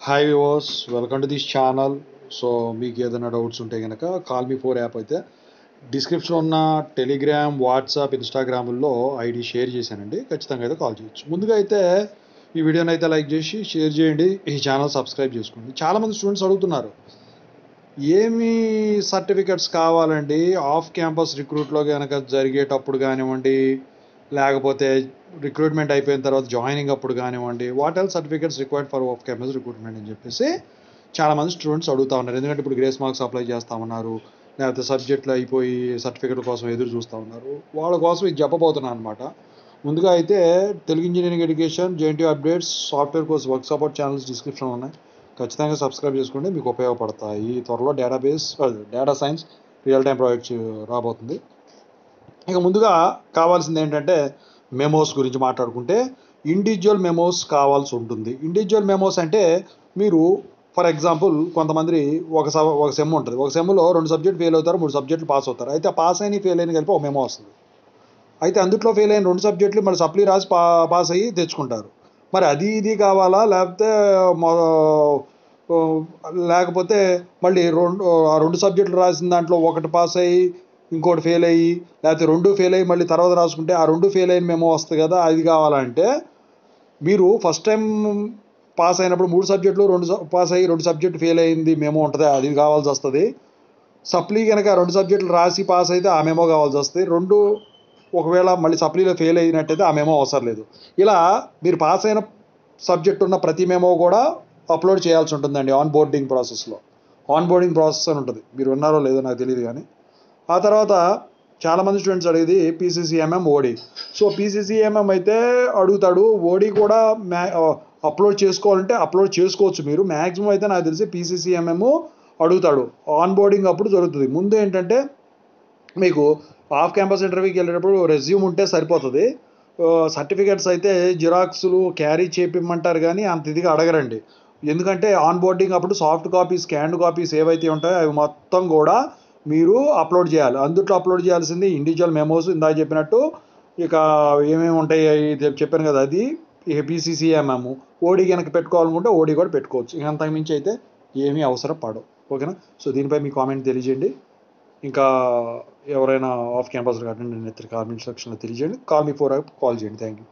Hi viewers, welcome to this channel. So మీకు ఏదైనా doubts ఉంటే కనుక కాల్ మీ ఫోర్ యాప్ అయితే డిస్క్రిప్షన్లో ఉన్న టెలిగ్రామ్, వాట్సాప్, ఇన్స్టాగ్రాముల్లో ఐడి షేర్ చేశానండి. ఖచ్చితంగా అయితే కాల్ చేయొచ్చు. ముందుగా అయితే ఈ వీడియోని అయితే లైక్ చేసి షేర్ చేయండి. ఈ ఛానల్ సబ్స్క్రైబ్ చేసుకోండి. చాలామంది స్టూడెంట్స్ అడుగుతున్నారు, ఏమి సర్టిఫికెట్స్ కావాలండి ఆఫ్ క్యాంపస్ రిక్రూట్లో కనుక జరిగేటప్పుడు కానివ్వండి, లేకపోతే రిక్రూట్మెంట్ అయిపోయిన తర్వాత జాయినింగ్ అప్పుడు కానివ్వండి, what L certificates required for off campus recruitment అని చెప్పేసి చాలామంది స్టూడెంట్స్ అడుగుతూ ఉన్నారు. ఎందుకంటే ఇప్పుడు గ్రేస్ మార్క్స్ అప్లై చేస్తూ ఉన్నారు, లేకపోతే సబ్జెక్టులు అయిపోయి సర్టిఫికేట్ కోసం ఎదురు చూస్తూ ఉన్నారు. వాళ్ళ కోసం ఇది చెప్పబోతున్నాను అనమాట. ముందుగా అయితే Telugu engineering education, JNTU updates, software course work support channels description ఉన్నాయి. ఖచ్చితంగా సబ్స్క్రైబ్ చేసుకోండి, మీకు ఉపయోగపడతాయి. త్వరలో data science real time projects రాబోతుంది. ఇక ముందుగా కావాల్సింది ఏంటంటే మెమోస్ గురించి మాట్లాడుకుంటే ఇండివిజువల్ మెమోస్ కావాల్సి ఉంటుంది. ఇండివిజువల్ మెమోస్ అంటే మీరు ఫర్ ఎగ్జాంపుల్ కొంతమంది ఒక సెమ్ ఉంటుంది. ఒక సెమ్లో 2 సబ్జెక్టులు ఫెయిల్ అవుతారు, 3 సబ్జెక్టులు పాస్ అవుతారు. అయితే ఆ పాస్ అయిన ఫెయిల్ అయిన కలిపి ఒక మెమో వస్తుంది. అయితే అందుట్లో ఫెయిల్ అయిన 2 సబ్జెక్టులు మళ్ళీ సప్లీ రాసి పాస్ అయ్యి తెచ్చుకుంటారు. మరి అది ఇది కావాలా, లేకపోతే మళ్ళీ ఆ 2 సబ్జెక్టులు రాసిన దాంట్లో ఒకటి పాస్ అయ్యి ఇంకోటి ఫెయిల్ అయ్యి, లేకపోతే 2 ఫెయిల్ అయ్యి మళ్ళీ తర్వాత రాసుకుంటే ఆ 2 ఫెయిల్ అయిన మెమో వస్తుంది కదా, అది కావాలంటే మీరు ఫస్ట్ టైం పాస్ అయినప్పుడు 3 సబ్జెక్టులు 2 పాస్ అయ్యి 2 సబ్జెక్టు ఫెయిల్ అయింది మెమో ఉంటుంది, అది కావాల్సి వస్తుంది. సప్లీ కనుక 2 సబ్జెక్టులు రాసి పాస్ అయితే ఆ మెమో కావాల్సి వస్తుంది. ఒకవేళ మళ్ళీ సప్లీలో ఫెయిల్ అయినట్టయితే ఆ మెమో అవసరం లేదు. ఇలా మీరు పాస్ అయిన సబ్జెక్ట్ ఉన్న ప్రతి మెమో కూడా అప్లోడ్ చేయాల్సి ఉంటుందండి ఆన్ బోర్డింగ్ ప్రాసెస్లో. ఆన్ బోర్డింగ్ ప్రాసెస్ అని ఉంటుంది, మీరు ఉన్నారో లేదో నాకు తెలియదు కానీ. ఆ తర్వాత చాలామంది స్టూడెంట్స్ అడిగేది పీసీసీఎంఎం, ఓడి. సో పీసీసీఎంఎం అయితే అడుగుతాడు, ఓడి కూడా అప్లోడ్ చేసుకోవాలంటే అప్లోడ్ చేసుకోవచ్చు మీరు. మ్యాక్సిమం అయితే నాకు తెలిసి పీసీసీఎంఎం అడుగుతాడు, ఆన్ బోర్డింగ్ అప్పుడు జరుగుతుంది. ముందు ఏంటంటే మీకు ఆఫ్ క్యాంపస్ ఇంటర్వ్యూకి వెళ్ళేటప్పుడు రెజ్యూమ్ ఉంటే సరిపోతుంది. సర్టిఫికెట్స్ అయితే జిరాక్స్లు క్యారీ చేపిమ్మంటారు కానీ అంత ఇదిగా అడగరండి. ఎందుకంటే ఆన్ బోర్డింగ్ అప్పుడు సాఫ్ట్ కాపీస్, స్కాన్డ్ కాపీస్ ఏవైతే ఉంటాయో అవి మొత్తం కూడా మీరు అప్లోడ్ చేయాలి. అందుట్లో అప్లోడ్ చేయాల్సింది ఇండివిజువల్ మెమోస్ ఇందాక చెప్పినట్టు. ఇక ఏమేమి ఉంటాయి చెప్పాను కదా, అది ఇక పీసీసీఎంఎం. ఓడి కనుక పెట్టుకోవాలనుకుంటే ఓడి కూడా పెట్టుకోవచ్చు. ఇక అంతకుమించి అయితే ఏమీ అవసరం పడవు. ఓకేనా? సో దీనిపై మీ కామెంట్ తెలియజేయండి. ఇంకా ఎవరైనా ఆఫ్ క్యాంపస్ అటెండ్ అయిన కామెంట్ సెక్షన్లో తెలియజేయండి. కాల్ మీ ఫోర్ కాల్ చేయండి. Thank you.